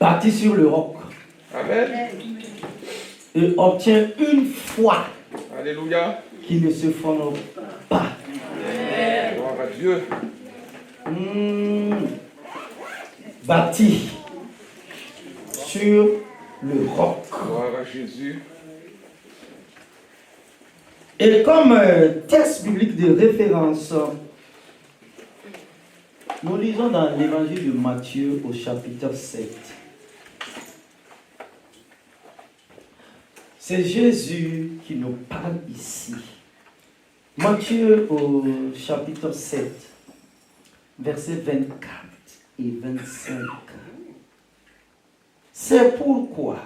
bâti sur le roc. Amen. Et obtient une foi Alléluia. qui ne se fonde pas. Gloire à Dieu. Bâti sur le roc. Gloire à Jésus. Et comme texte biblique de référence, nous lisons dans l'évangile de Matthieu au chapitre 7. C'est Jésus qui nous parle ici. Matthieu au chapitre 7, versets 24 et 25. C'est pourquoi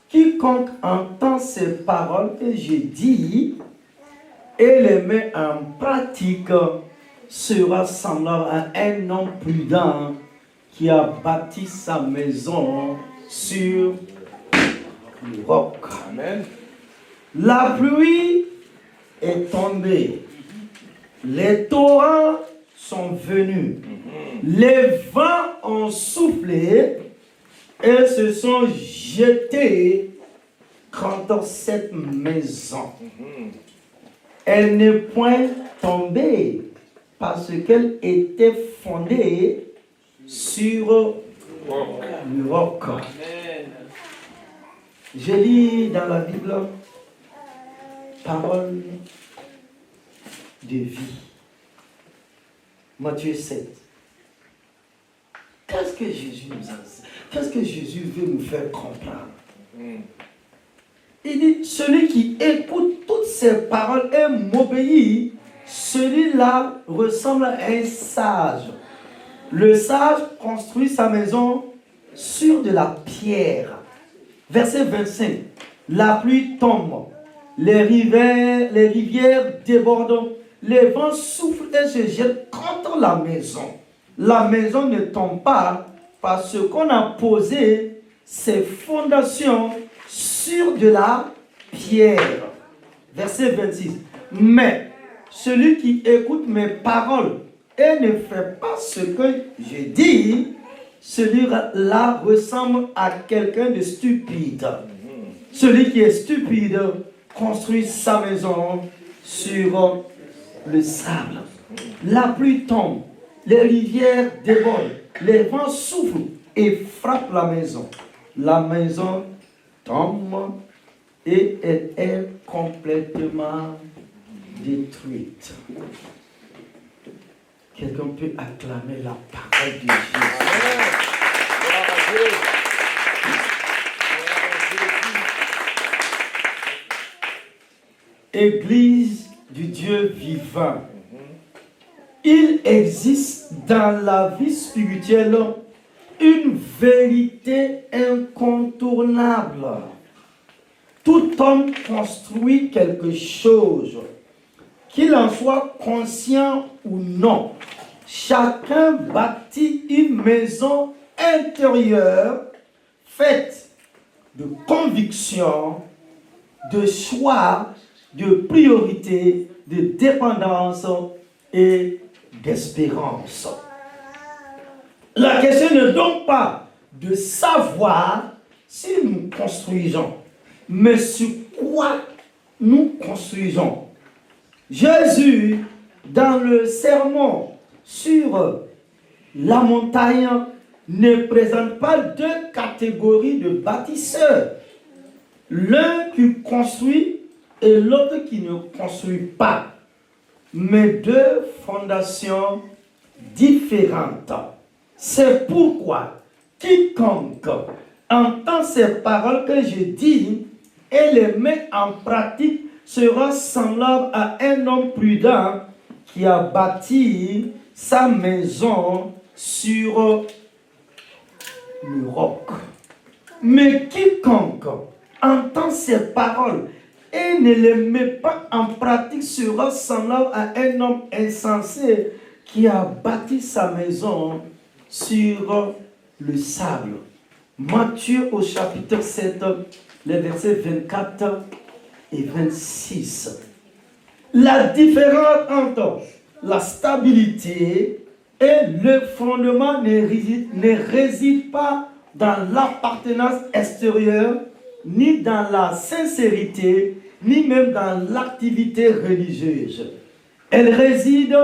quiconque entend ces paroles que j'ai dites et les met en pratique sera semblable à un homme prudent qui a bâti sa maison sur le roc. Amen. La pluie est tombée, les torrents sont venus, les vents ont soufflé et se sont jetés contre cette maison. Elle n'est point tombée parce qu'elle était fondée sur le roc. Je lis dans la Bible parole de vie. Matthieu 7. Qu'est-ce que Jésus nous enseigne? Qu'est-ce que Jésus veut nous faire comprendre? Il dit, celui qui écoute toutes ces paroles et m'obéit, celui-là ressemble à un sage. Le sage construit sa maison sur de la pierre. Verset 25. La pluie tombe, les rivières débordent, les vents soufflent et se jettent contre la maison. La maison ne tombe pas parce qu'on a posé ses fondations sur de la pierre. Verset 26. Mais celui qui écoute mes paroles et ne fait pas ce que je dis, celui-là ressemble à quelqu'un de stupide. Celui qui est stupide construit sa maison sur le sable. La pluie tombe, les rivières débordent, les vents soufflent et frappent la maison. La maison tombe et elle est complètement détruite. Quelqu'un peut acclamer la parole de Jésus. Église du Dieu vivant. Il existe dans la vie spirituelle une vérité incontournable. Tout homme construit quelque chose, qu'il en soit conscient ou non. Chacun bâtit une maison intérieure faite de conviction, de choix, de priorité, de dépendance et d'espérance. La question n'est donc pas de savoir si nous construisons, mais sur quoi nous construisons. Jésus, dans le sermon sur la montagne, ne présente pas deux catégories de bâtisseurs. L'un qui construit et l'autre qui ne construit pas, mais deux fondations différentes. C'est pourquoi quiconque entend ces paroles que je dis et les met en pratique sera semblable à un homme prudent qui a bâti sa maison sur le roc. Mais quiconque entend ces paroles et ne les met pas en pratique sera semblable à un homme insensé qui a bâti sa maison sur le sable. Matthieu au chapitre 7, les versets 24 et 26. La différence entre la stabilité et le fondement ne réside pas dans l'appartenance extérieure, ni dans la sincérité, ni même dans l'activité religieuse. Elle réside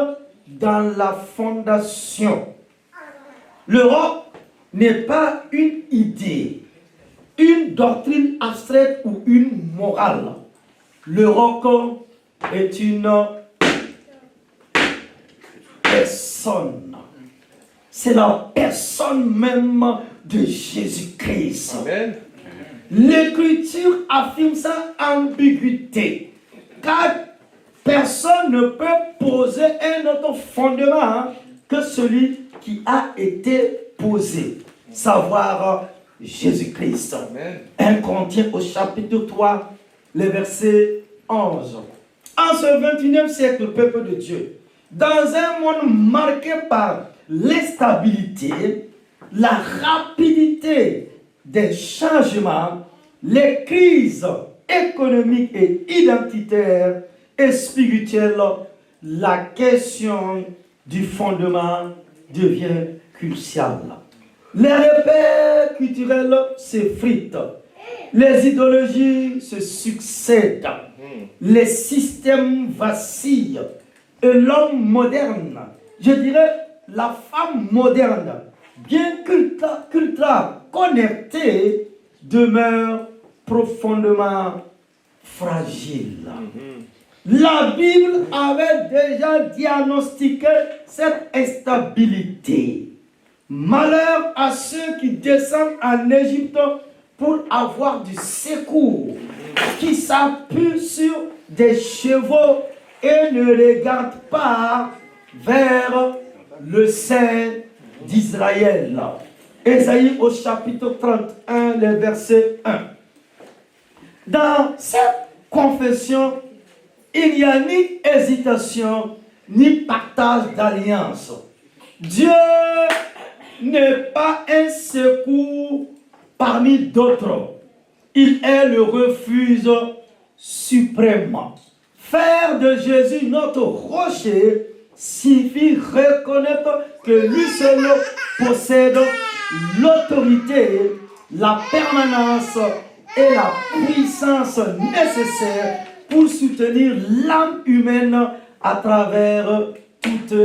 dans la fondation. Le roc n'est pas une idée, une doctrine abstraite ou une morale. Le roc est une personne. C'est la personne même de Jésus-Christ. Amen. L'Écriture affirme sa ambiguïté, car personne ne peut poser un autre fondement que celui qui a été posé, savoir Jésus-Christ. Amen. 1 Corinthiens au chapitre 3, le verset 11. En ce 21e siècle, peuple de Dieu, dans un monde marqué par l'instabilité, la rapidité des changements, les crises économiques et identitaires et spirituelles, la question du fondement devient cruciale. Les repères culturels s'effritent, les idéologies se succèdent, les systèmes vacillent et l'homme moderne, je dirais la femme moderne, bien qu'ultra connectée, demeure profondément fragile. La Bible avait déjà diagnostiqué cette instabilité. Malheur à ceux qui descendent en Égypte pour avoir du secours, qui s'appuient sur des chevaux et ne regardent pas vers le sein d'Israël. Ésaïe au chapitre 31, le verset 1. Dans cette confession, il n'y a ni hésitation, ni partage d'alliance. Dieu n'est pas un secours parmi d'autres. Il est le refuge suprême. Faire de Jésus notre rocher signifie reconnaître que lui seul possède l'autorité, la permanence et la puissance nécessaires pour soutenir l'âme humaine à travers toutes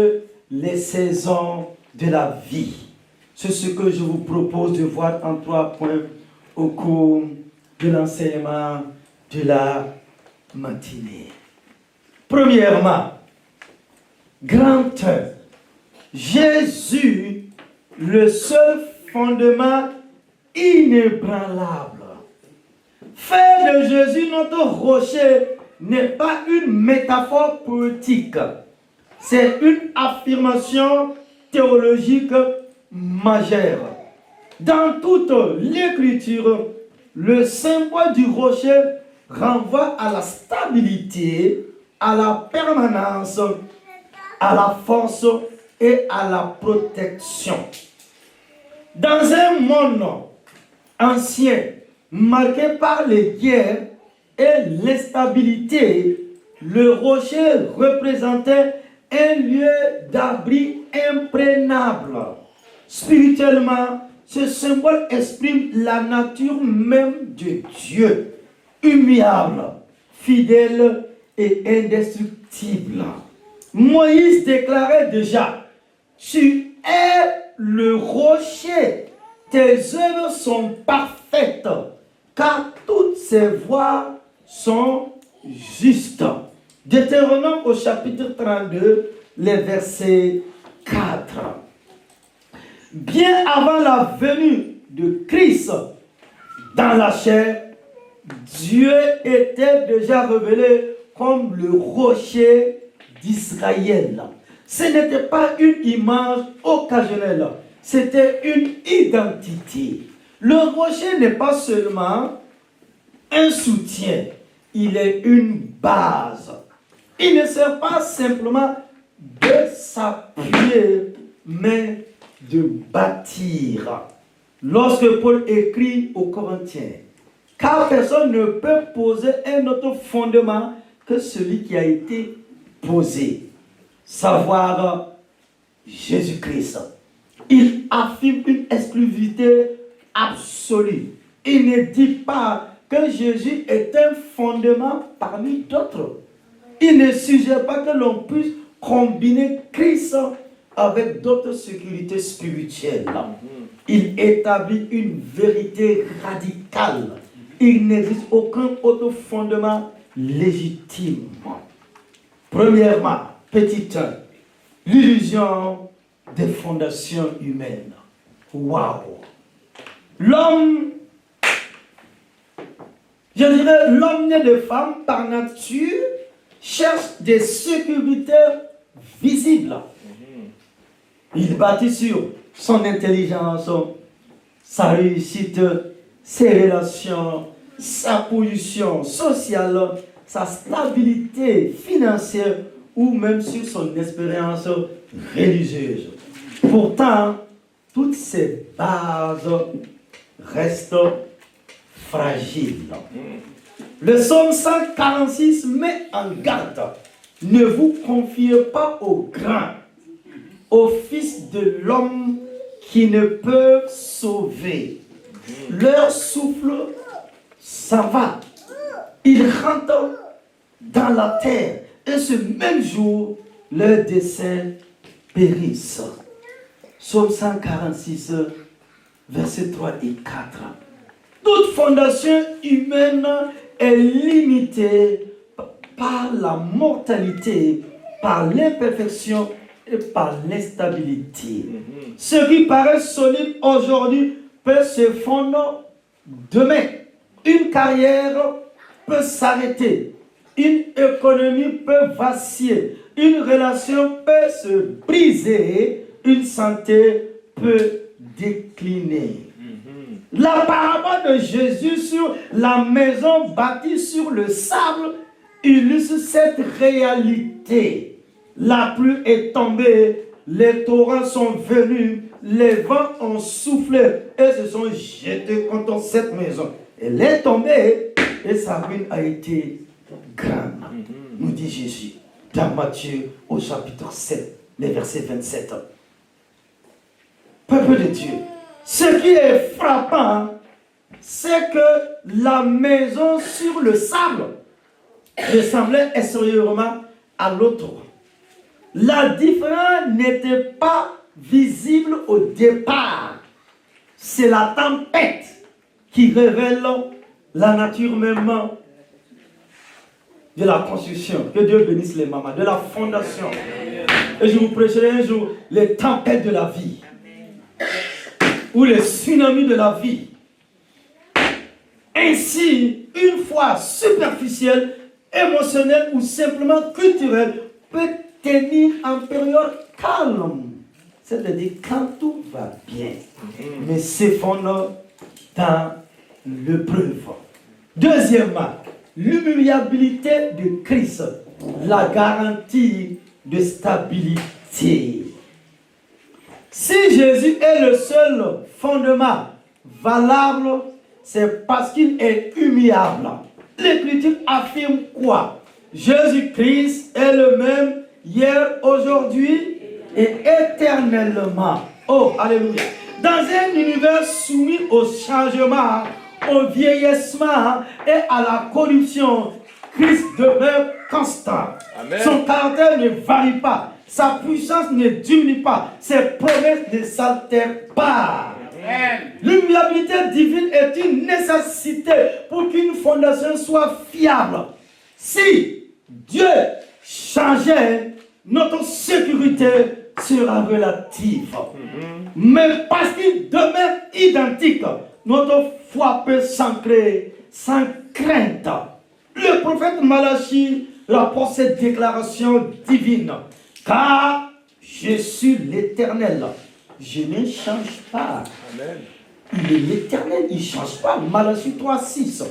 les saisons de la vie. C'est ce que je vous propose de voir en 3 points au cours de l'enseignement de la matinée. Premièrement, grand 1, Jésus, le seul fondement inébranlable. Faire de Jésus notre rocher n'est pas une métaphore poétique, c'est une affirmation théologique majeure. Dans toute l'Écriture, le symbole du rocher renvoie à la stabilité, à la permanence, à la force et à la protection. Dans un monde ancien, marqué par les guerres et l'instabilité, le rocher représentait un lieu d'abri imprégnable. Spirituellement, ce symbole exprime la nature même de Dieu, immuable, fidèle et indestructible. Moïse déclarait déjà: tu es le rocher, tes œuvres sont parfaites, car toutes ces voies sont justes. Deutéronome au chapitre 32, les versets 4. Bien avant la venue de Christ dans la chair, Dieu était déjà révélé comme le rocher d'Israël. Ce n'était pas une image occasionnelle, c'était une identité. Le rocher n'est pas seulement un soutien, il est une base. Il ne sert pas simplement de s'appuyer, mais de bâtir. Lorsque Paul écrit aux Corinthiens, car personne ne peut poser un autre fondement que celui qui a été posé, savoir Jésus-Christ. Il affirme une exclusivité absolue. Il ne dit pas que Jésus est un fondement parmi d'autres. Il ne suggère pas que l'on puisse combiner Christ avec d'autres sécurités spirituelles. Il établit une vérité radicale. Il n'existe aucun autre fondement légitime. Premièrement, petit 1, l'illusion des fondations humaines. Waouh! L'homme, je dirais, l'homme né de femme par nature cherche des sécurités visibles. Il bâtit sur son intelligence, sa réussite, ses relations, sa position sociale, sa stabilité financière ou même sur son expérience religieuse. Pourtant, toutes ces bases restent fragiles. Le psaume 146 met en garde. Ne vous confiez pas aux grands, aux fils de l'homme qui ne peuvent sauver. Leur souffle s'en va. Ils rentrent dans la terre. Et ce même jour, leurs desseins périssent. Psaume 146, versets 3 et 4. Toute fondation humaine est limitée par la mortalité, par l'imperfection et par l'instabilité. Ce qui paraît solide aujourd'hui peut se fondre demain. Une carrière peut s'arrêter. Une économie peut vaciller. Une relation peut se briser. Une santé peut décliner. La parabole de Jésus sur la maison bâtie sur le sable illustre cette réalité. La pluie est tombée, les torrents sont venus, les vents ont soufflé et se sont jetés contre cette maison. Elle est tombée et sa ruine a été grande, nous dit Jésus dans Matthieu au chapitre 7, les versets 27. Peuple de Dieu, ce qui est frappant, c'est que la maison sur le sable ressemblait extérieurement à l'autre. La différence n'était pas visible au départ. C'est la tempête qui révèle la nature même de la construction. Que Dieu bénisse les mamans, de la fondation. Et je vous prêcherai un jour les tempêtes de la vie. Ou les tsunamis de la vie. Ainsi, une foi superficielle, émotionnelle ou simplement culturelle peut tenir en période calme. C'est-à-dire quand tout va bien, mais s'effondre dans l'épreuve. Deuxièmement, l'humiliabilité de Christ, la garantie de stabilité. Si Jésus est le seul fondement valable, c'est parce qu'il est humiliable. L'Écriture affirme quoi? Jésus-Christ est le même hier, aujourd'hui et éternellement. Oh, alléluia. Dans un univers soumis au changement, au vieillissement et à la corruption, Christ demeure constant. Amen. Son caractère ne varie pas. Sa puissance ne diminue pas. Ses promesses ne s'altèrent pas. L'humiliabilité divine est une nécessité pour qu'une fondation soit fiable. Si Dieu changeait, notre sécurité sera relative. Mais parce qu'il demeure identique, notre foi peut s'ancrer sans crainte. Le prophète Malachie rapporte cette déclaration divine. Car je suis l'Éternel. Je ne change pas. Amen. Il est l'Éternel, il ne change pas. Malachie 3:6.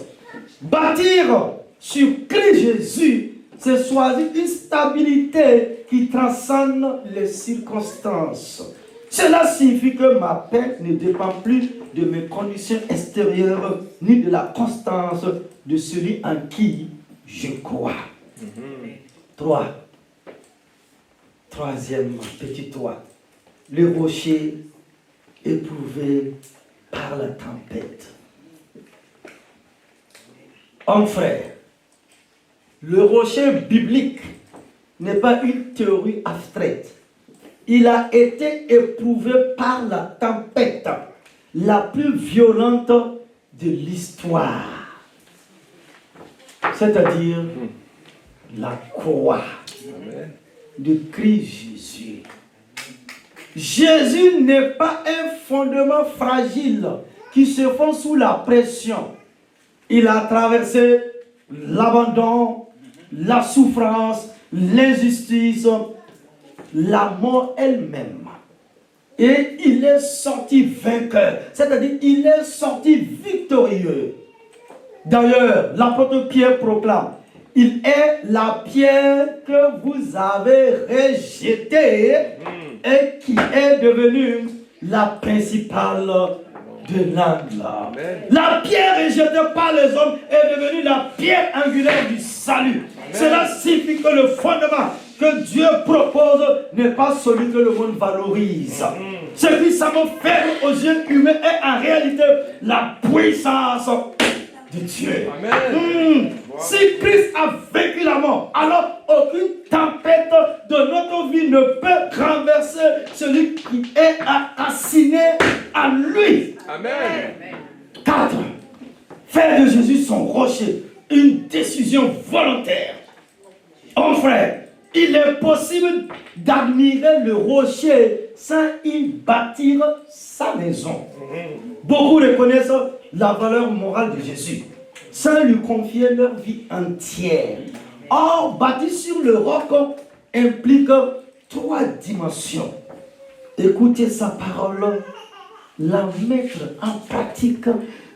Bâtir sur Christ Jésus, c'est choisir une stabilité qui transcende les circonstances. Cela signifie que ma paix ne dépend plus de mes conditions extérieures, ni de la constance de celui en qui je crois. 3. Troisième petit toit, le rocher éprouvé par la tempête. Homme frère, le rocher biblique n'est pas une théorie abstraite. Il a été éprouvé par la tempête la plus violente de l'histoire. C'est-à-dire la croix de Christ Jésus. Jésus n'est pas un fondement fragile qui se fond sous la pression. Il a traversé l'abandon, la souffrance, l'injustice, la mort elle-même. Et il est sorti vainqueur, c'est-à-dire il est sorti victorieux. D'ailleurs, l'apôtre Pierre proclame, il est la pierre que vous avez rejetée et qui est devenue la principale de l'angle. La pierre rejetée par les hommes est devenue la pierre angulaire du salut. Amen. Cela signifie que le fondement que Dieu propose n'est pas celui que le monde valorise. Ce qui semble faible aux yeux humains est en réalité la puissance de Dieu. Si Christ a vaincu la mort, alors aucune tempête de notre vie ne peut renverser celui qui est assigné à lui. Amen. 4. Faire de Jésus son rocher, une décision volontaire. Mon frère, il est possible d'admirer le rocher sans y bâtir sa maison. Beaucoup reconnaissent la valeur morale de Jésus sans lui confier leur vie entière. Or, bâtir sur le roc implique 3 dimensions. Écouter sa parole, la mettre en pratique,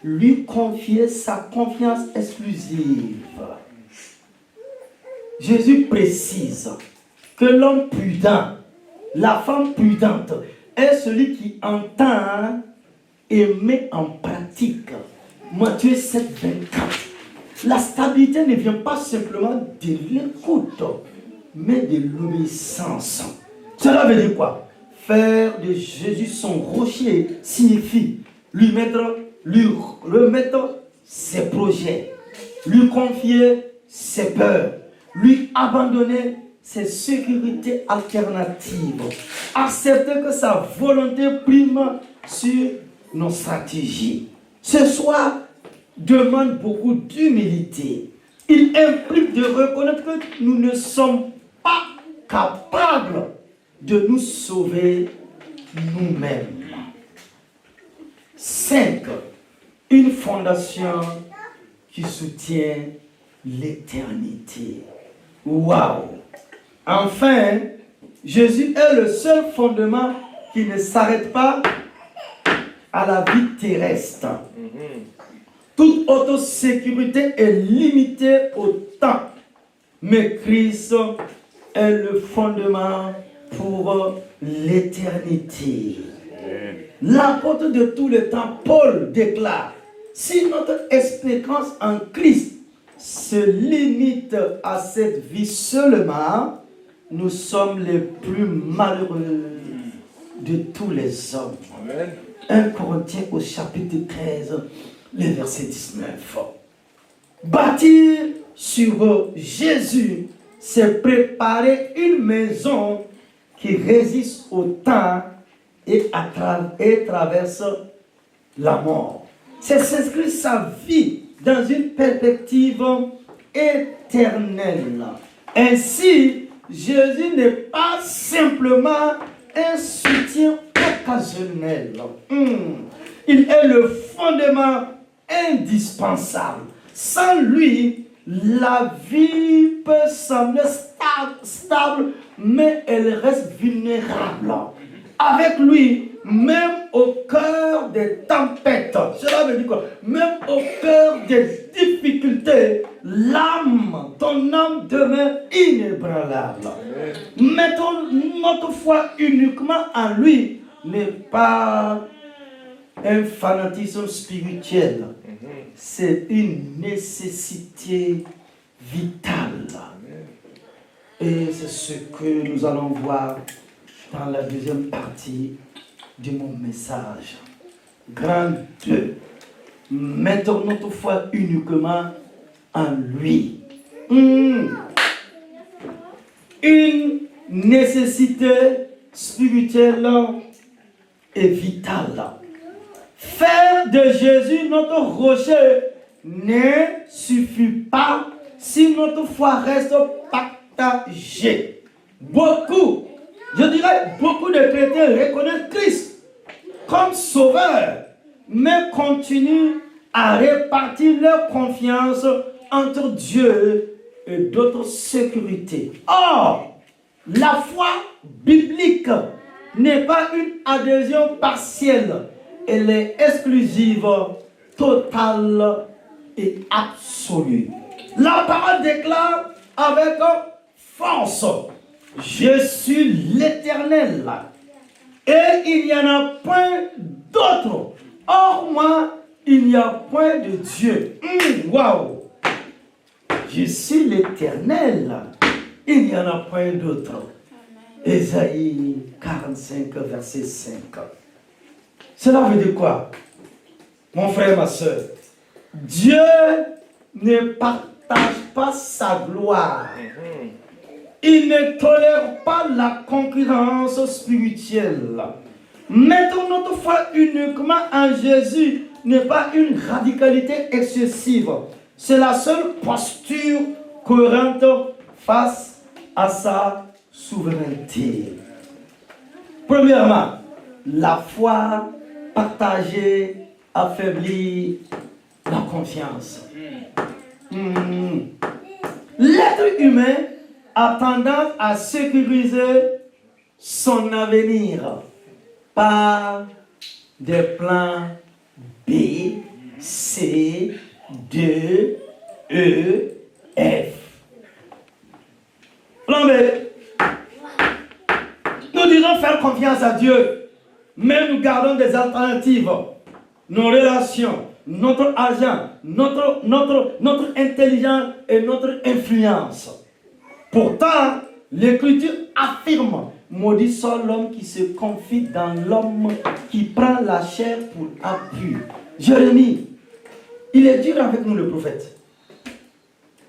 lui confier sa confiance exclusive. Jésus précise que l'homme prudent, la femme prudente, est celui qui entend et met en pratique. Matthieu 7, 24. La stabilité ne vient pas simplement de l'écoute, mais de l'obéissance. Cela veut dire quoi? Faire de Jésus son rocher signifie lui remettre ses projets, lui confier ses peurs, lui abandonner ses sécurités alternatives, accepter que sa volonté prime sur nos stratégies. Ce soir demande beaucoup d'humilité. Il implique de reconnaître que nous ne sommes pas capables de nous sauver nous-mêmes. 5. Une fondation qui soutient l'éternité. Waouh! Enfin, Jésus est le seul fondement qui ne s'arrête pas à la vie terrestre. Toute autosécurité est limitée au temps. Mais Christ est le fondement pour l'éternité. L'apôtre de tous les temps, Paul, déclare: si notre espérance en Christ se limite à cette vie seulement, nous sommes les plus malheureux de tous les hommes. Amen. 1 Corinthiens au chapitre 13, le verset 19. Bâtir sur Jésus, c'est préparer une maison qui résiste au temps et traverse la mort. C'est s'inscrire sa vie dans une perspective éternelle. Ainsi, Jésus n'est pas simplement un soutien occasionnel. Il est le fondement indispensable. Sans lui, la vie peut sembler stable, mais elle reste vulnérable. Avec lui, même au cœur des tempêtes, cela veut dire quoi? Même au cœur des difficultés, ton âme demeure inébranlable. Mettons notre foi uniquement en lui n'est pas un fanatisme spirituel, c'est une nécessité vitale. Et c'est ce que nous allons voir dans la deuxième partie de mon message. Grand 2. Mettons notre foi uniquement en lui. Une nécessité spirituelle et vitale. Faire de Jésus notre rocher ne suffit pas si notre foi reste partagée. Beaucoup, je dirais beaucoup de chrétiens reconnaissent Christ comme sauveur, mais continuent à répartir leur confiance entre Dieu et d'autres sécurités. Or, la foi biblique n'est pas une adhésion partielle, elle est exclusive, totale et absolue. La parole déclare avec force: je suis l'Éternel et il n'y en a point d'autre. Hors moi, il n'y a point de Dieu. Waouh! Je suis l'Éternel, il n'y en a point d'autre. Ésaïe 45, verset 5. Cela veut dire quoi? Mon frère, ma soeur, Dieu ne partage pas sa gloire. Il ne tolère pas la concurrence spirituelle. Mettons notre foi uniquement en Jésus n'est pas une radicalité excessive. C'est la seule posture cohérente face à sa souveraineté. Premièrement, la foi partagée affaiblit la confiance. L'être humain a tendance à sécuriser son avenir par des plans B, C, D, E, F. Plan B. Nous disons faire confiance à Dieu, mais nous gardons des alternatives. Nos relations, notre argent, notre intelligence et notre influence. Pourtant, l'Écriture affirme: maudit soit l'homme qui se confie dans l'homme qui prend la chair pour appui. Jérémie, il est dur avec nous le prophète.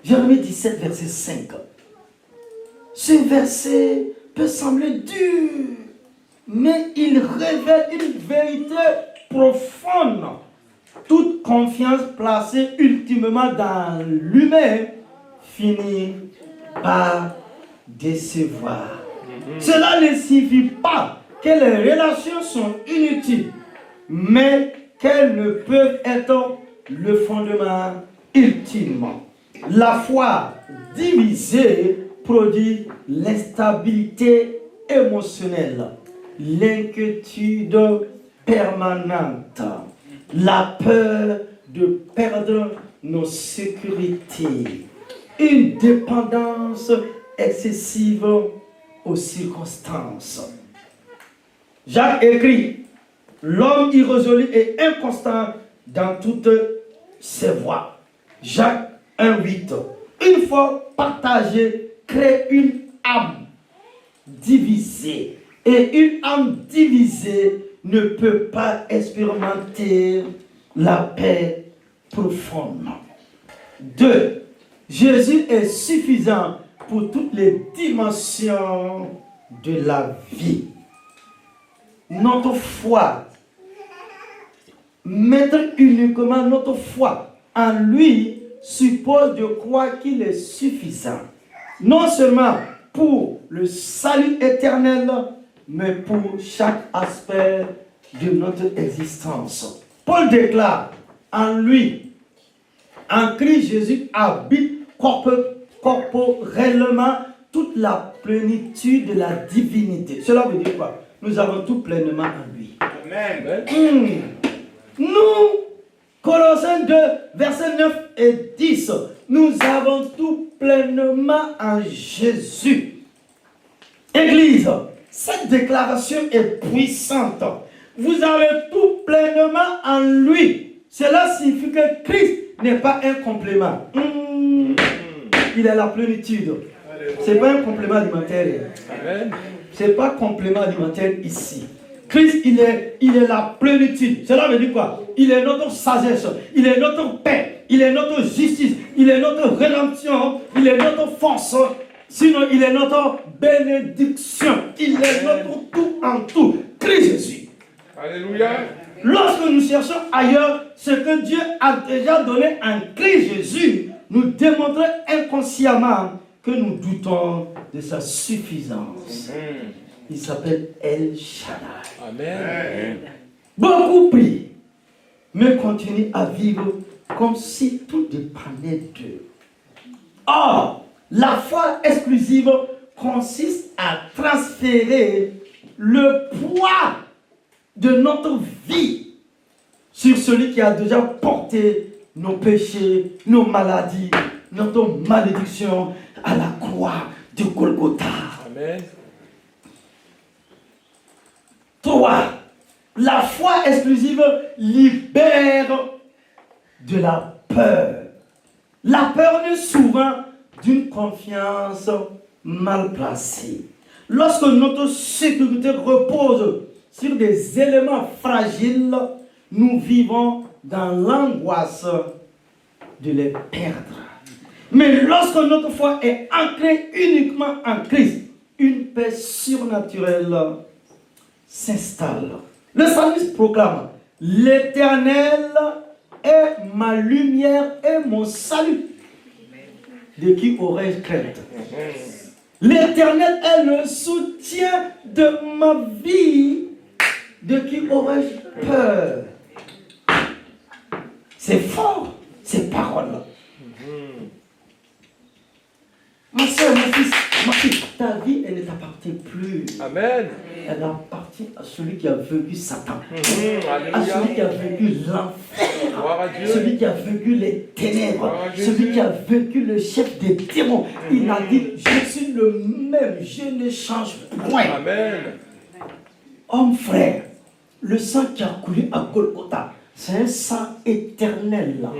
Jérémie 17, verset 5. Ce verset peut sembler dur, mais il révèle une vérité profonde. Toute confiance placée ultimement dans l'humain finit par décevoir. Cela ne signifie pas que les relations sont inutiles, mais qu'elles ne peuvent être le fondement ultime. La foi divisée produit l'instabilité émotionnelle, l'inquiétude permanente, la peur de perdre nos sécurités, une dépendance excessive aux circonstances. Jacques écrit: l'homme irrésolu est inconstant dans toutes ses voies. Jacques 1,8. Une foi partagée crée une âme divisée. Et une âme divisée ne peut pas expérimenter la paix profonde. 2. Jésus est suffisant pour toutes les dimensions de la vie. Notre foi, mettre uniquement notre foi en lui, suppose de croire qu'il est suffisant. Non seulement pour le salut éternel, mais pour chaque aspect de notre existence. Paul déclare: en lui, en Christ Jésus habite corporellement toute la plénitude de la divinité. Cela veut dire quoi? Nous avons tout pleinement en lui. Amen. Nous, Colossiens 2, versets 9 et 10, nous avons tout pleinement en Jésus. Église, cette déclaration est puissante. Vous avez tout pleinement en lui. Cela signifie que Christ n'est pas un complément. Il est la plénitude. Ce n'est pas un complément alimentaire. Ce n'est pas un complément alimentaire ici. Christ, il est la plénitude. Cela veut dire quoi? Il est notre sagesse, il est notre paix, il est notre justice, il est notre rédemption, il est notre force. Sinon, il est notre bénédiction. Il est notre tout en tout. Christ Jésus. Alléluia. Lorsque nous cherchons ailleurs ce que Dieu a déjà donné en Christ Jésus, nous démontrons inconsciemment que nous doutons de sa suffisance. Il s'appelle El Shaddai. Amen. Beaucoup prient, mais continuent à vivre comme si tout dépendait d'eux. Or, la foi exclusive consiste à transférer le poids de notre vie sur celui qui a déjà porté nos péchés, nos maladies, notre malédiction à la croix de Golgotha. Amen. 3. La foi exclusive libère de la peur. La peur est souvent d'une confiance mal placée. Lorsque notre sécurité repose sur des éléments fragiles, nous vivons dans l'angoisse de les perdre. Mais lorsque notre foi est ancrée uniquement en Christ, une paix surnaturelle s'installe. Le psalmiste proclame: l'Éternel est ma lumière et mon salut. De qui aurais-je crainte? L'Éternel est le soutien de ma vie. De qui aurais-je peur? C'est fort, ces paroles. Ma soeur, mon fils, ma fille, ta vie, elle ne t'appartient plus. Amen. Elle appartient à celui qui a vaincu Satan. À Alléluia. celui qui a vaincu l'enfer. Gloire à Dieu. Celui qui a vaincu les ténèbres. Gloire à Jésus. Celui qui a vaincu le chef des démons. Il a dit: je suis le même, je ne change point. Amen. Homme frère, le sang qui a coulé à Golgotha, c'est un sang éternel là,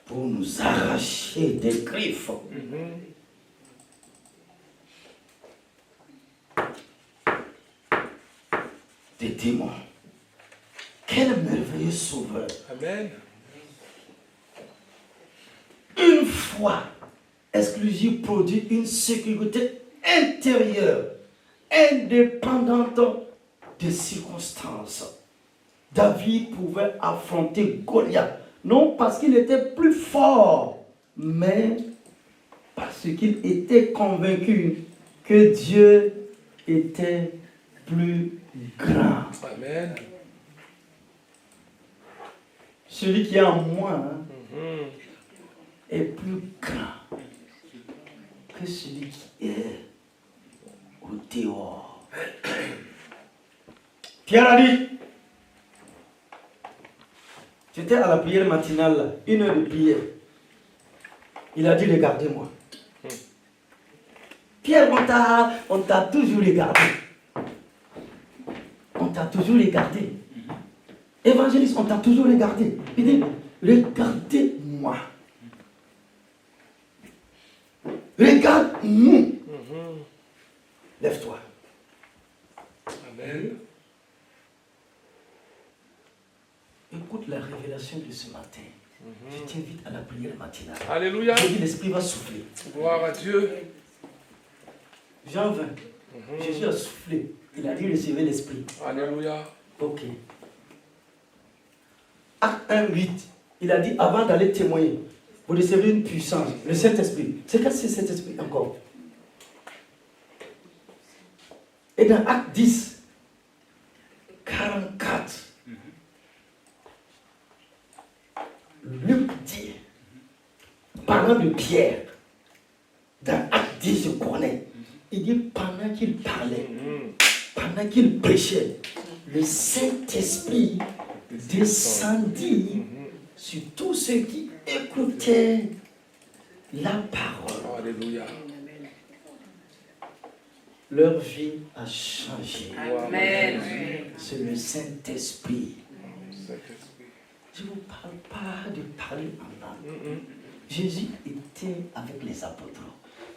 pour nous arracher des griffes. Des démons. Quel merveilleux sauveur. Amen. Une foi exclusive produit une sécurité intérieure, indépendante des circonstances. David pouvait affronter Goliath, non parce qu'il était plus fort, mais parce qu'il était convaincu que Dieu était plus grand. Amen. Celui qui est en moi est plus grand que celui qui est au dehors. Pierre a dit, j'étais à la prière matinale, 1 heure de prière. Il a dit: regardez-moi. Pierre, on t'a toujours regardé. On t'a toujours regardé. Évangéliste, on t'a toujours regardé. Il dit: regardez-moi. Regarde-nous. Lève-toi. Amen. Écoute la révélation de ce matin. Je t'invite à la prière matinale. Alléluia. Je dis: l'Esprit va souffler. Gloire à Dieu. Jean 20. Jésus a soufflé. Il a dit: recevez l'Esprit. Alléluia. Ok. Acte 1, 8. Il a dit: avant d'aller témoigner, vous recevez une puissance, le Saint-Esprit. C'est qu'est-ce que c'est cet esprit encore? Et dans Acte 10, 44, Luc dit, parlant de Pierre, dans Acte 10, je connais, il dit: pendant qu'il parlait, pendant qu'il prêchait, le Saint-Esprit descendit sur tous ceux qui écoutaient la parole. Alléluia. Leur vie a changé. Amen. C'est le Saint-Esprit. Saint-Esprit. Je ne vous parle pas de parler en langue. Jésus était avec les apôtres.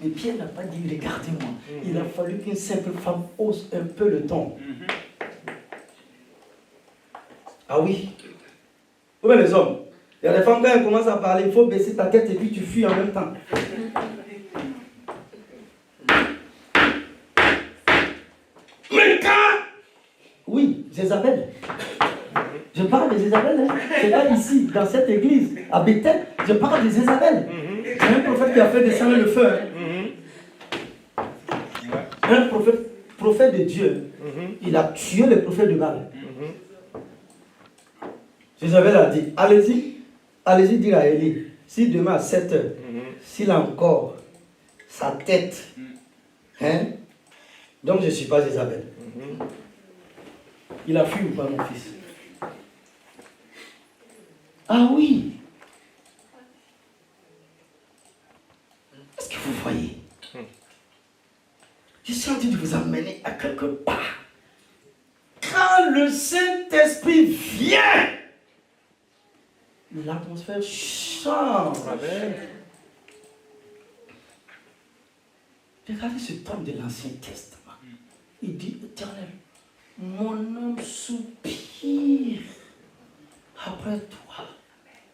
Mais Pierre n'a pas dit regardez-moi. Il a fallu qu'une simple femme hausse un peu le ton. Ah oui. Où sont les hommes? Il y a des femmes, quand elles commencent à parler, il faut baisser ta tête et puis tu fuis en même temps. Mais quand... Oui, Jézabel. Je parle de Jézabel, hein. C'est pas ici, dans cette église, à Bethel. Je parle de Jézabel. C'est un prophète qui a fait descendre le feu. Hein. Un prophète de Dieu. Il a tué les prophètes de Baal. Jézabel a dit, allez-y dire à Élie, si demain à 7 heures, s'il a encore sa tête, hein, donc je ne suis pas Jézabel. Il a fui ou pas, mon fils? Ah oui. Est-ce que vous voyez? Je suis en train de vous amener à quelque part. Quand le Saint-Esprit vient, l'atmosphère change. Amen. Regardez cet homme de l'Ancien Testament. Il dit, Éternel, mon âme soupire après toi,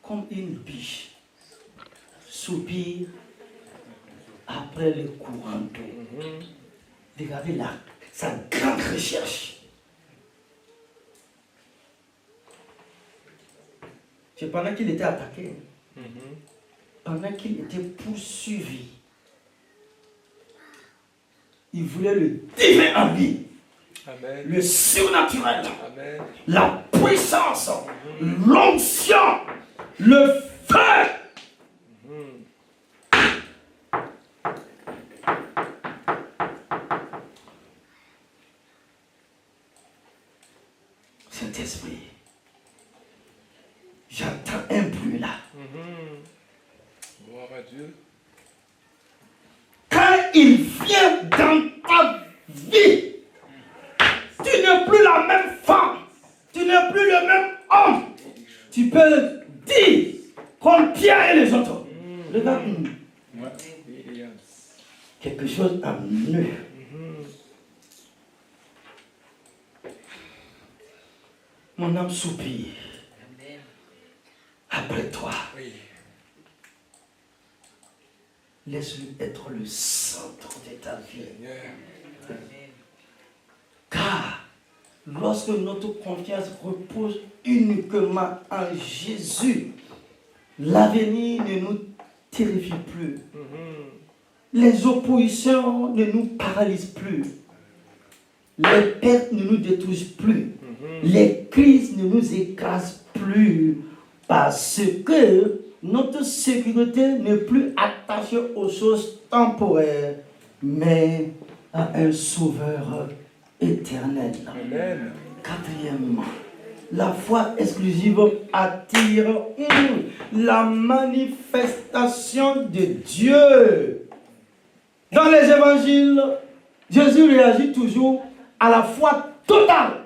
comme une biche soupire après le courant d'eau. Regardez là, sa grande recherche. C'est pendant qu'il était attaqué, pendant qu'il était poursuivi, il voulait le divin en lui. Amen. Le surnaturel, Amen. la puissance, l'onction, le feu. Saint-Esprit, j'entends un bruit là. Gloire à Dieu. Quand il vient dans ta vie, tu n'es plus la même femme, tu n'es plus le même homme. Tu peux dire comme Pierre et les autres. Regarde, quelque chose a mieux. Mon âme soupire après toi. Oui. Laisse-lui être le centre de ta vie. Seigneur. Car lorsque notre confiance repose uniquement en Jésus, l'avenir ne nous terrifie plus. Les oppositions ne nous paralysent plus. Les pertes ne nous détruisent plus. Les crises ne nous écrasent plus. Parce que notre sécurité n'est plus attachée aux choses temporaires, mais à un sauveur éternel. Amen. Quatrièmement, la foi exclusive attire la manifestation de Dieu. Dans les évangiles, Jésus réagit toujours à la foi totale.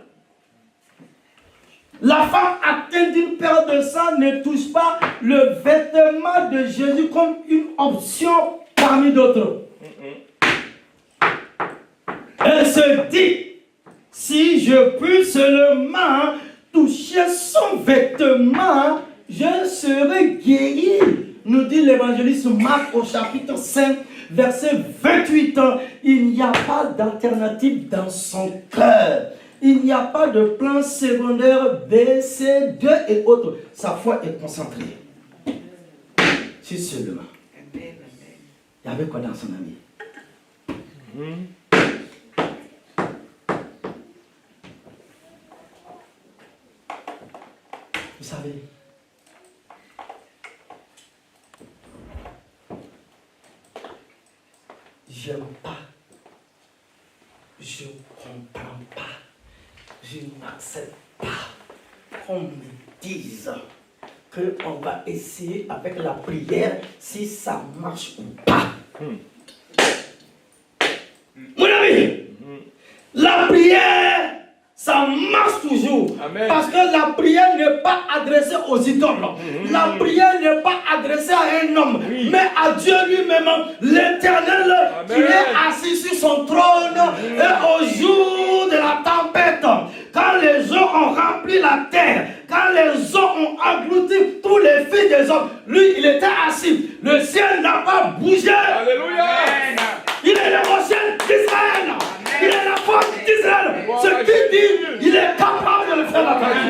La femme atteinte d'une perte de sang ne touche pas le vêtement de Jésus comme une option parmi d'autres. Elle se dit, si je puis seulement toucher son vêtement, je serai guéri. Nous dit l'évangéliste Marc au chapitre 5, verset 28. Il n'y a pas d'alternative dans son cœur. Il n'y a pas de plan secondaire B, C, D et autres. Sa foi est concentrée. Si seulement. Il y avait quoi dans son ami? Vous savez, j'aime pas, je comprends pas, je n'accepte pas qu'on me dise qu'on va essayer avec la prière si ça marche ou pas. Mon ami, la prière, ça marche toujours. Amen. Parce que la prière n'est pas adressée aux idoles. La prière n'est pas adressée à un homme, mais à Dieu lui-même, l'Éternel, qui est assis sur son trône. Et au jour de la tempête, quand les eaux ont rempli la terre, quand les eaux ont englouti tous les fils des hommes, lui, il était assis. Le ciel n'a pas bougé. Alléluia. Il est le rocher d'Israël. Il est la force d'Israël. Ce qui dit, il est capable de le faire la partie.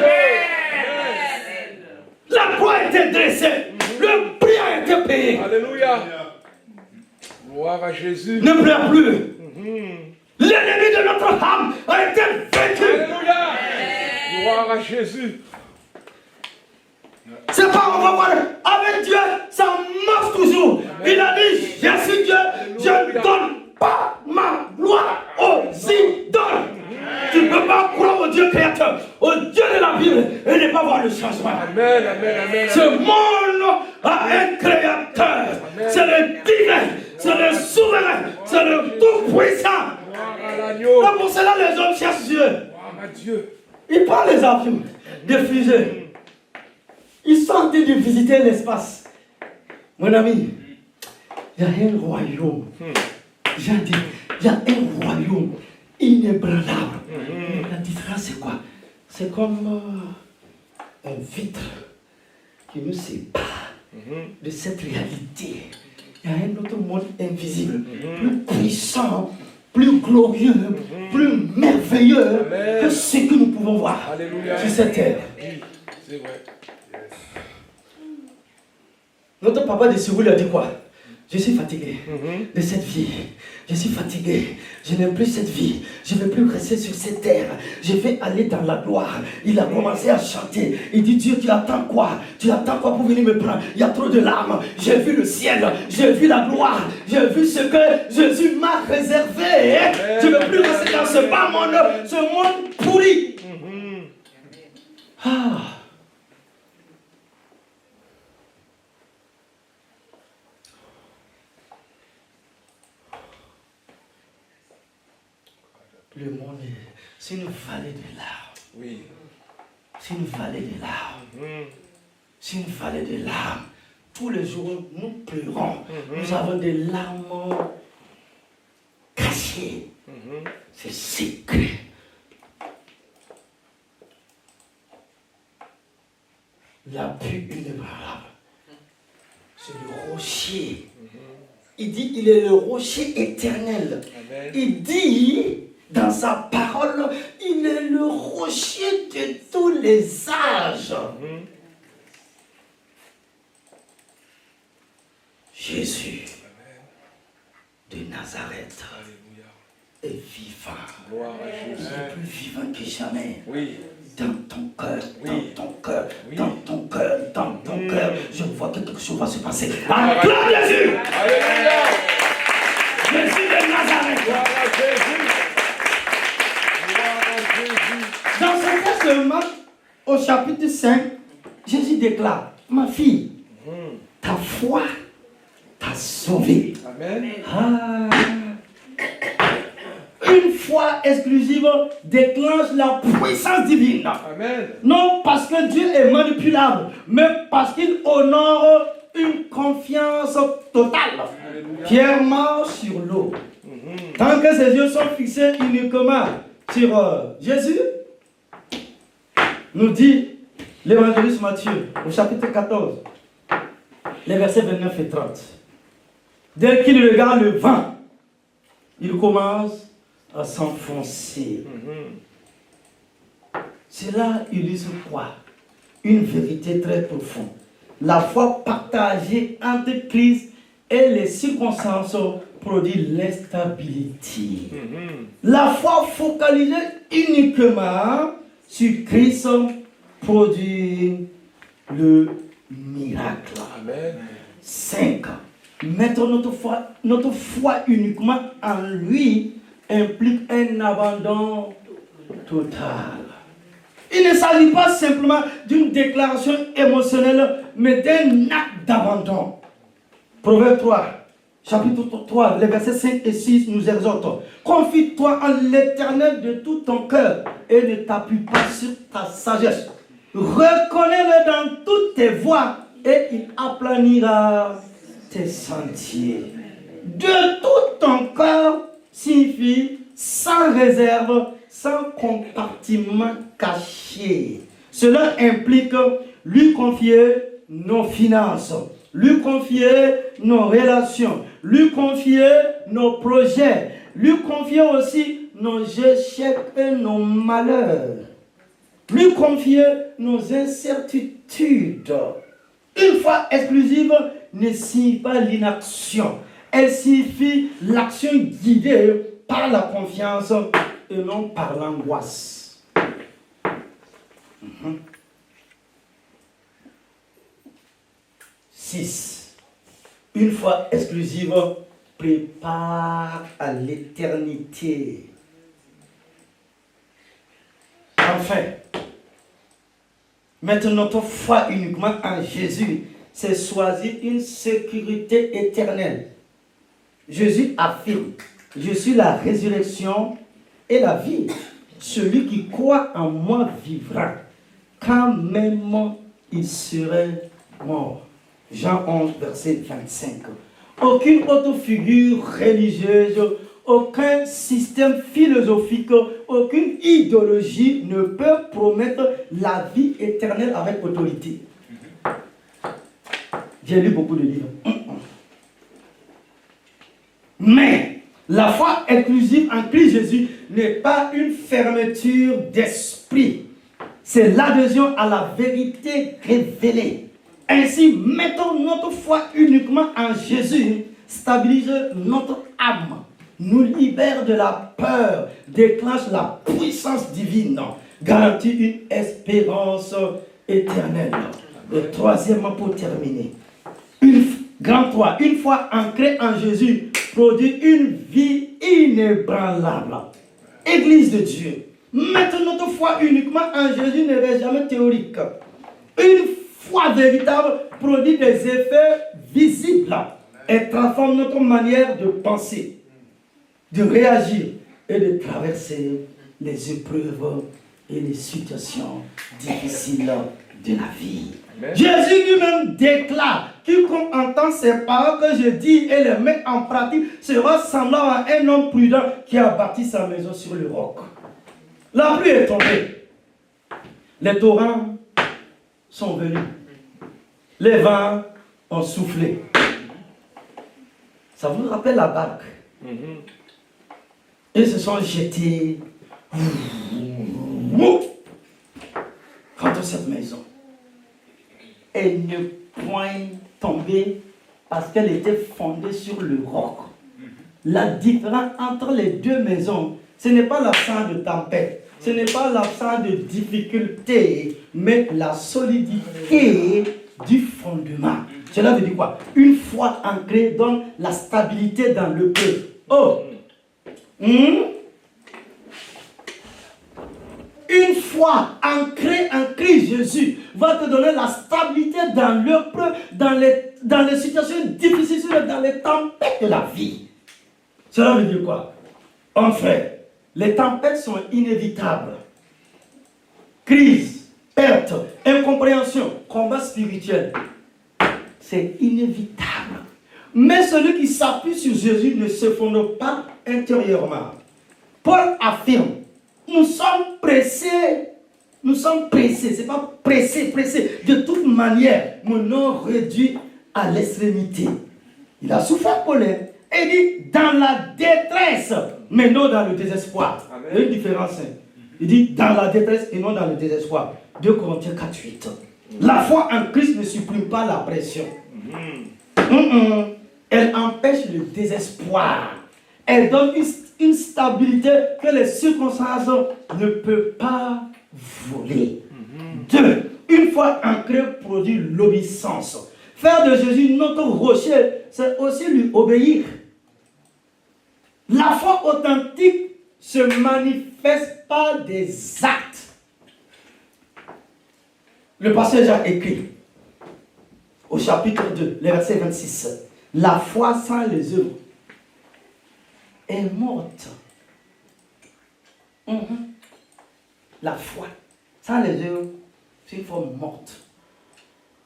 La croix a été dressée. Le prix a été payé. Alléluia. Gloire à Jésus. Ne pleure plus. L'ennemi de notre âme a été vaincu. Alléluia. Gloire à Jésus. C'est pas on va voir. Avec Dieu, ça marche toujours. Il a dit, je suis Dieu, je ne donne pas ma gloire aux idoles. Tu ne peux pas croire au Dieu créateur, au Dieu de la Bible, et ne pas voir le changement. Amen, amen, amen. Ce monde a un créateur. C'est le divin, c'est le souverain, c'est le tout-puissant. Gloire à l'agneau. Pour cela, les hommes cherchent Dieu. Gloire à Dieu. Ils prennent les avions, des fusées. Ils sont en train de visiter l'espace. Mon ami, il y a un royaume. J'ai dit, il y a un royaume inébranlable. La différence, c'est quoi? C'est comme un vitre qui nous sépare de cette réalité. Il y a un autre monde invisible, plus puissant, plus glorieux, plus merveilleux que ce que nous pouvons voir sur cette terre. C'est vrai. Notre papa de Séoul a dit quoi? Je suis fatigué de cette vie. Je suis fatigué. Je n'aime plus cette vie. Je ne veux plus rester sur cette terre. Je vais aller dans la gloire. Il a commencé à chanter. Il dit, Dieu, tu attends quoi? Tu attends quoi pour venir me prendre? Il y a trop de larmes. J'ai vu le ciel. J'ai vu la gloire. J'ai vu ce que Jésus m'a réservé. Je ne veux plus rester dans ce bas monde, ce monde pourri. Ah. Le monde, c'est une vallée de larmes. Oui. C'est une vallée de larmes. C'est une vallée de larmes. Tous les jours, nous pleurons. Nous avons des larmes cachées. C'est secret. L'appui inébranlable. C'est le rocher. Il dit, il est le rocher éternel. Amen. Il dit, dans sa parole, il est le rocher de tous les âges. Jésus de Nazareth est vivant. Gloire à Jésus. Il est plus vivant que jamais. Oui. Dans ton cœur, Oui. dans ton cœur, Oui. dans ton cœur, dans ton cœur. Je vois que quelque chose va se passer. Acclame Jésus! Alléluia. Jésus de Nazareth. Gloire à Jésus. Gloire à Jésus. Dans ce texte de Marc, au chapitre 5, Jésus déclare, ma fille, ta foi t'a sauvée. Amen. Ah. Une foi exclusive déclenche la puissance divine. Amen. Non parce que Dieu est manipulable, mais parce qu'il honore une confiance totale. Alléluia. Pierre marche sur l'eau. Tant que ses yeux sont fixés uniquement sur Jésus, nous dit l'évangéliste Matthieu au chapitre 14, les versets 29 et 30. Dès qu'il regarde le vent, il commence à s'enfoncer. Cela illustre quoi? Une vérité très profonde. La foi partagée entre Christ et les circonstances produit l'instabilité. La foi focalisée uniquement sur Christ produit le miracle. Amen. 5. Mettre notre foi uniquement en lui implique un abandon total. Il ne s'agit pas simplement d'une déclaration émotionnelle, mais d'un acte d'abandon. Proverbe 3, chapitre 3, les versets 5 et 6 nous exhortent. Confie-toi en l'Éternel de tout ton cœur et ne t'appuie pas sur ta sagesse. Reconnais-le dans toutes tes voies et il aplanira tes sentiers. De tout ton cœur signifie sans réserve, sans compartiment caché. Cela implique lui confier nos finances, lui confier nos relations, lui confier nos projets, lui confier aussi nos échecs et nos malheurs, lui confier nos incertitudes. Une foi exclusive ne signifie pas l'inaction, elle signifie l'action guidée par la confiance et non par l'angoisse. 6. Une foi exclusive prépare à l'éternité. Enfin, mettre notre foi uniquement en Jésus, c'est choisir une sécurité éternelle. Jésus affirme, je suis la résurrection et la vie. Celui qui croit en moi vivra, quand même il serait mort. Jean 11, verset 25. Aucune autre figure religieuse, aucun système philosophique, aucune idéologie ne peut promettre la vie éternelle avec autorité. J'ai lu beaucoup de livres. Mais la foi inclusive en Christ Jésus n'est pas une fermeture d'esprit. C'est l'adhésion à la vérité révélée. Ainsi, mettons notre foi uniquement en Jésus, stabilise notre âme, nous libère de la peur, déclenche la puissance divine, garantit une espérance éternelle. Et troisièmement, pour terminer, une foi ancrée en Jésus produit une vie inébranlable. Église de Dieu, mettre notre foi uniquement en Jésus n'est jamais théorique. Une foi véritable produit des effets visibles et transforme notre manière de penser, de réagir et de traverser les épreuves et les situations difficiles de la vie. Amen. Jésus lui-même déclare: quiconque entend ces paroles que je dis et les met en pratique sera semblable à un homme prudent qui a bâti sa maison sur le roc. La pluie est tombée, les torrents sont venus, les vents ont soufflé. Ça vous rappelle la barque? Ils se sont jetés contre cette maison. Elle ne point tombée parce qu'elle était fondée sur le roc. La différence entre les deux maisons, ce n'est pas l'absence de tempête, ce n'est pas l'absence de difficulté, mais la solidité du fondement. Cela veut dire quoi? Une foi ancrée donne la stabilité dans le peu. Oh! Une foi ancrée en Christ Jésus va te donner la stabilité dans l'épreuve, dans les situations difficiles, dans les tempêtes de la vie. Cela veut dire quoi? Enfin, les tempêtes sont inévitables. Crise, perte, incompréhension, combat spirituel. C'est inévitable. Mais celui qui s'appuie sur Jésus ne se fonde pas intérieurement. Paul affirme: nous sommes pressés. Nous sommes pressés. Ce n'est pas pressé. De toute manière, mon nom réduit à l'extrémité. Il a souffert, Paul. Et dit dans la détresse, mais non dans le désespoir. Il y a une différence. Il dit dans la détresse et non dans le désespoir. 2 Corinthiens 4:8. La foi en Christ ne supprime pas la pression. Elle empêche le désespoir. Elle donne une stabilité que les circonstances ne peuvent pas voler. 2. Une foi ancrée produit l'obéissance. Faire de Jésus notre rocher, c'est aussi lui obéir. La foi authentique se manifeste par des actes. Le pasteur a écrit au chapitre 2, le verset 26. La foi sans les œuvres est morte. La foi sans les œuvres, c'est une foi morte.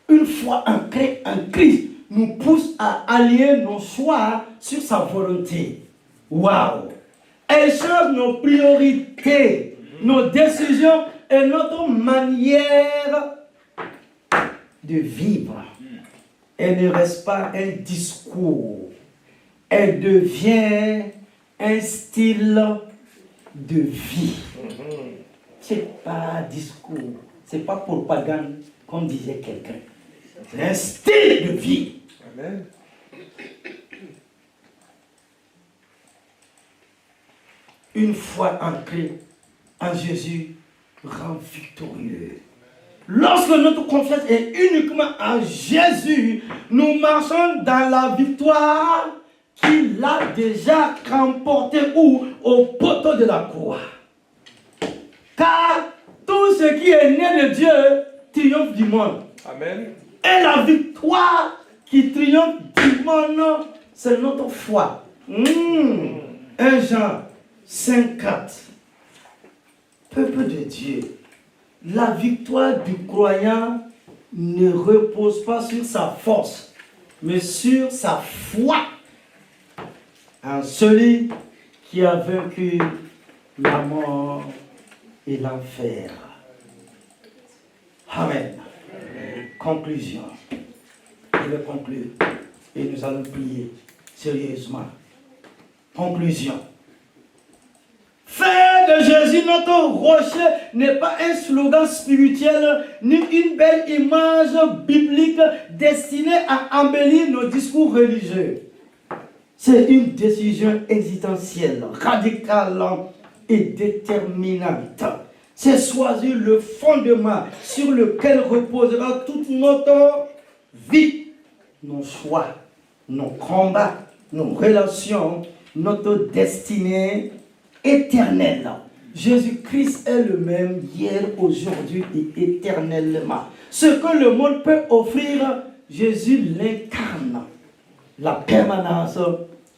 Une foi ancrée en Christ nous pousse à allier nos choix sur sa volonté. Waouh! Elle change nos priorités, nos décisions et notre manière de vivre. Elle ne reste pas un discours. Elle devient un style de vie. C'est pas discours, c'est pas propagande comme disait quelqu'un. C'est un style de vie. Amen. Une foi ancrée en Jésus rend victorieux. Lorsque notre confiance est uniquement en Jésus, nous marchons dans la victoire qu'il a déjà remportée au poteau de la croix. Car tout ce qui est né de Dieu triomphe du monde. Amen. Et la victoire qui triomphe du monde, c'est notre foi. 1 Jean 5,4. Peuple de Dieu, la victoire du croyant ne repose pas sur sa force, mais sur sa foi en celui qui a vaincu la mort et l'enfer. Amen. Conclusion. Je vais conclure et nous allons prier sérieusement. Conclusion. Faire de Jésus notre rocher n'est pas un slogan spirituel ni une belle image biblique destinée à embellir nos discours religieux. C'est une décision existentielle, radicale et déterminante. C'est choisir le fondement sur lequel reposera toute notre vie, nos choix, nos combats, nos relations, notre destinée éternelle. Jésus-Christ est le même hier, aujourd'hui et éternellement. Ce que le monde peut offrir, Jésus l'incarne. La permanence,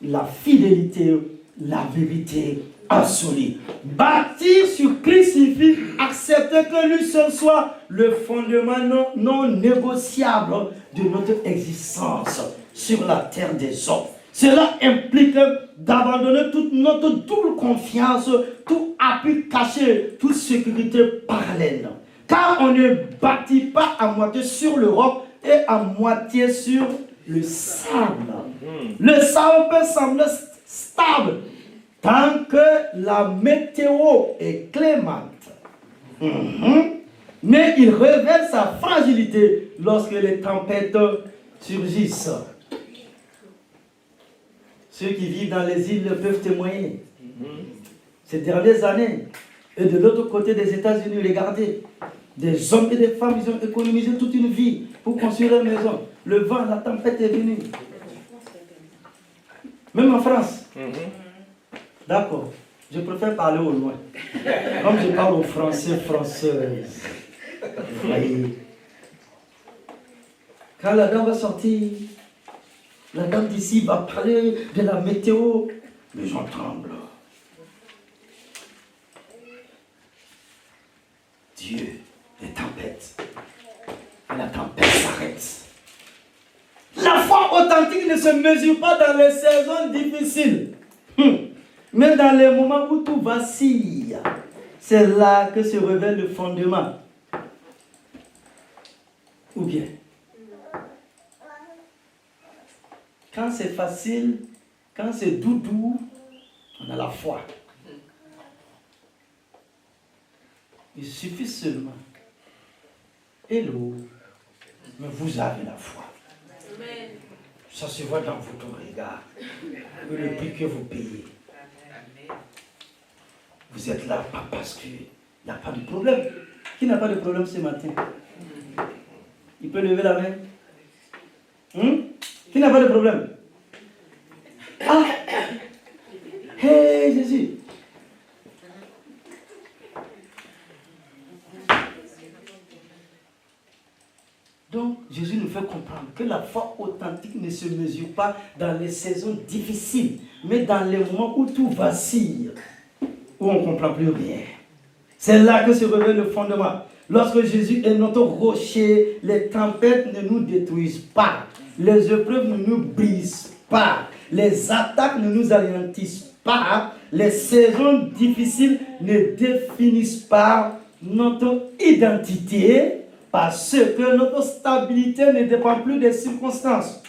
la fidélité, la vérité absolue. Bâtir sur Christ signifie accepter que lui seul soit le fondement non négociable de notre existence sur la terre des hommes. Cela implique d'abandonner toute notre double confiance, tout appui caché, toute sécurité parallèle. Car on ne bâtit pas à moitié sur le roc et à moitié sur le sable. Le sable peut sembler stable tant que la météo est clémente. Mais il révèle sa fragilité lorsque les tempêtes surgissent. Ceux qui vivent dans les îles peuvent témoigner. Ces dernières années, et de l'autre côté des États-Unis, regardez, des hommes et des femmes, ils ont économisé toute une vie pour construire leur maison. Le vent, la tempête est venue. Même en France. D'accord. Je préfère parler au loin. Comme je parle aux Français, Françaises. Vous voyez. Quand la dame va sortir, la dame d'ici va parler de la météo. Les gens tremblent. Dieu, les tempêtes. Et la tempête s'arrête. La foi authentique ne se mesure pas dans les saisons difficiles. Mais dans les moments où tout vacille, c'est là que se révèle le fondement. Ou bien, quand c'est facile, quand c'est doudou, on a la foi. Il suffit seulement. Hello, mais vous avez la foi. Ça se voit dans votre regard. Le prix que vous payez. Vous êtes là pas parce qu'il n'y a pas de problème. Qui n'a pas de problème ce matin? Il peut lever la main. Qui n'a pas de problème? Ah! Hey Jésus! Donc, Jésus nous fait comprendre que la foi authentique ne se mesure pas dans les saisons difficiles, mais dans les moments où tout vacille, où on ne comprend plus rien. C'est là que se révèle le fondement. Lorsque Jésus est notre rocher, les tempêtes ne nous détruisent pas, les épreuves ne nous brisent pas, les attaques ne nous anéantissent pas, les saisons difficiles ne définissent pas notre identité, parce que notre stabilité ne dépend plus des circonstances,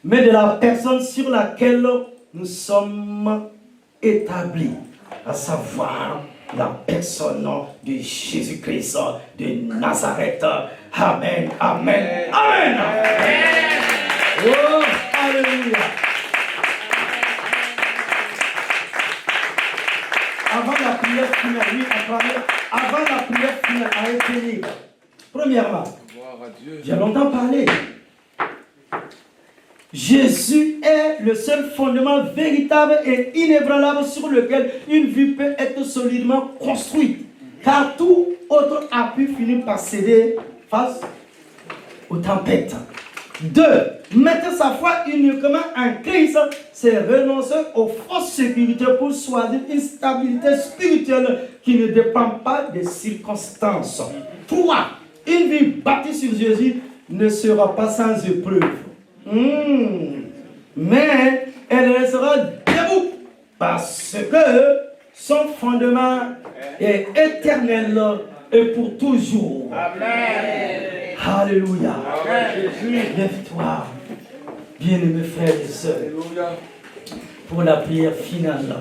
mais de la personne sur laquelle nous sommes établis, à savoir la personne de Jésus-Christ de Nazareth. Amen, amen, amen. Oh, alléluia. Avant la prière finale, oui, avant la prière finale à être libre. Premièrement, j'ai longtemps parlé. Jésus est le seul fondement véritable et inébranlable sur lequel une vie peut être solidement construite. Car tout autre a pu finir par céder face aux tempêtes. 2. Mettre sa foi uniquement en Christ, c'est renoncer aux fausses sécurités pour choisir une stabilité spirituelle qui ne dépend pas des circonstances. 3. Une vie bâtie sur Jésus ne sera pas sans épreuve. Mais elle restera debout parce que son fondement est éternel et pour toujours. Amen. Alléluia. Lève-toi, bien-aimés frères et sœurs, pour la prière finale.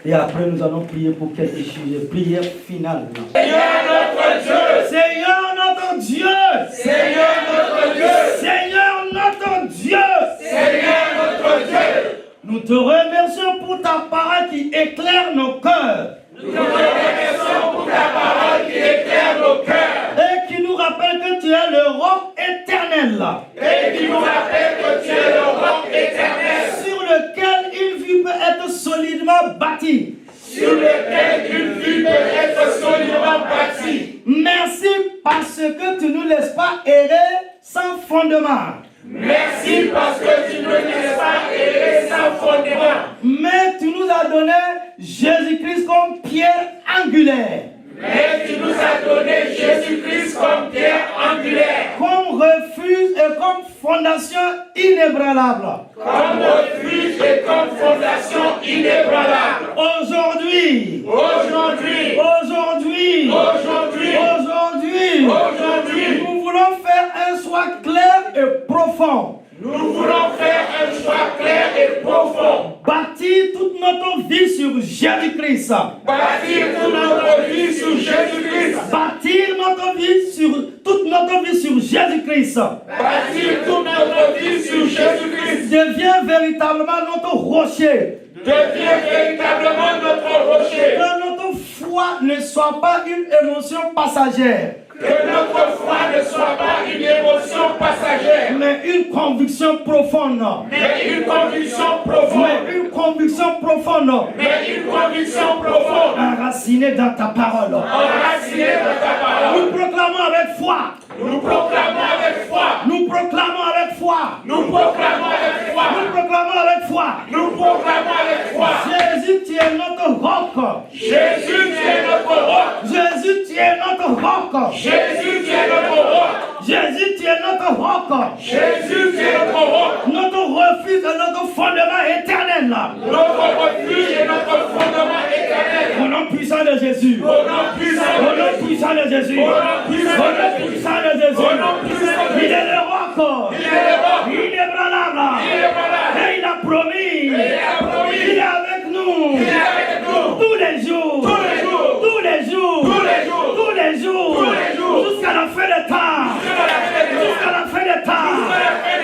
Et après, nous allons prier pour quelques sujets. Prière finale. Seigneur notre Dieu, Seigneur notre Dieu, Seigneur notre Dieu, Seigneur notre Dieu, Seigneur notre Dieu, nous te remercions pour ta parole qui éclaire nos cœurs. nous te remercions pour ta parole qui éclaire nos cœurs Et qui nous rappelle que tu es le roc éternel. et qui nous rappelle que tu es le roc éternel Sur lequel une vie peut être solidement bâtie. sur lequel une vie peut être solidement bâtie. Merci parce que tu ne nous laisses pas errer sans fondement. Merci parce que tu ne laisses pas errer sans fondement. Mais tu nous as donné Jésus-Christ comme pierre angulaire. Mais tu nous as donné Jésus-Christ comme pierre angulaire, Comme refuge et comme fondation inébranlable. comme refuge et comme fondation inébranlable. Aujourd'hui, Aujourd'hui, aujourd'hui, aujourd'hui, aujourd'hui, aujourd'hui, nous voulons faire un choix clair et profond. nous voulons faire un choix clair et profond. Bâtir toute notre vie sur Jésus-Christ. Bâtir toute notre vie sur Jésus-Christ. Bâtir notre vie sur toute notre vie sur Jésus-Christ. Bâtir toute notre vie sur Jésus-Christ. Devient véritablement notre rocher. Devient véritablement notre rocher. Que notre foi ne soit pas une émotion passagère, Que notre foi ne soit pas une émotion passagère, mais une conviction profonde. mais une conviction profonde. Mais une conviction profonde. Mais une conviction profonde. Enracinée dans ta parole. Enracinée dans ta parole. Nous proclamons avec foi. Nous proclamons avec foi. Nous proclamons avec foi. Nous proclamons avec foi. Nous proclamons avec foi. Nous proclamons avec foi. Jésus, tu es notre roc. Jésus, tu es notre roc. Jésus, tu es notre roc. Jésus, tu es notre roc. Jésus, tu es notre roc. Jésus, tu es notre roc. Notre refuge et notre fondement éternel. Notre refuge et notre fondement éternel. Au nom puissant de Jésus. Au nom puissant Au de nom Jésus. puissant de Jésus. Au nom puissant Au de nom Jésus. puissant de Jésus. Au nom puissant de Il Jésus. est le roc. Il est le roc. Inébranlable. Inébranlable. Et il a promis. il a promis. Il est avec nous. Il est avec nous. Tous les jours. Tous les jours. Tous les jours. Tous les jours. Tous les jours. Tous les jours. Jusqu'à la fin des temps. Jusqu'à la fin des temps.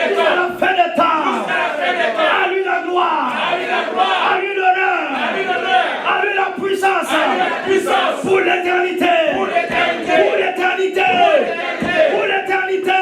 Jusqu'à la fin des temps. À lui la gloire. À lui l'honneur. À lui la puissance. Puissance Pour l'éternité. pour l'éternité. Pour l'éternité. Pour l'éternité.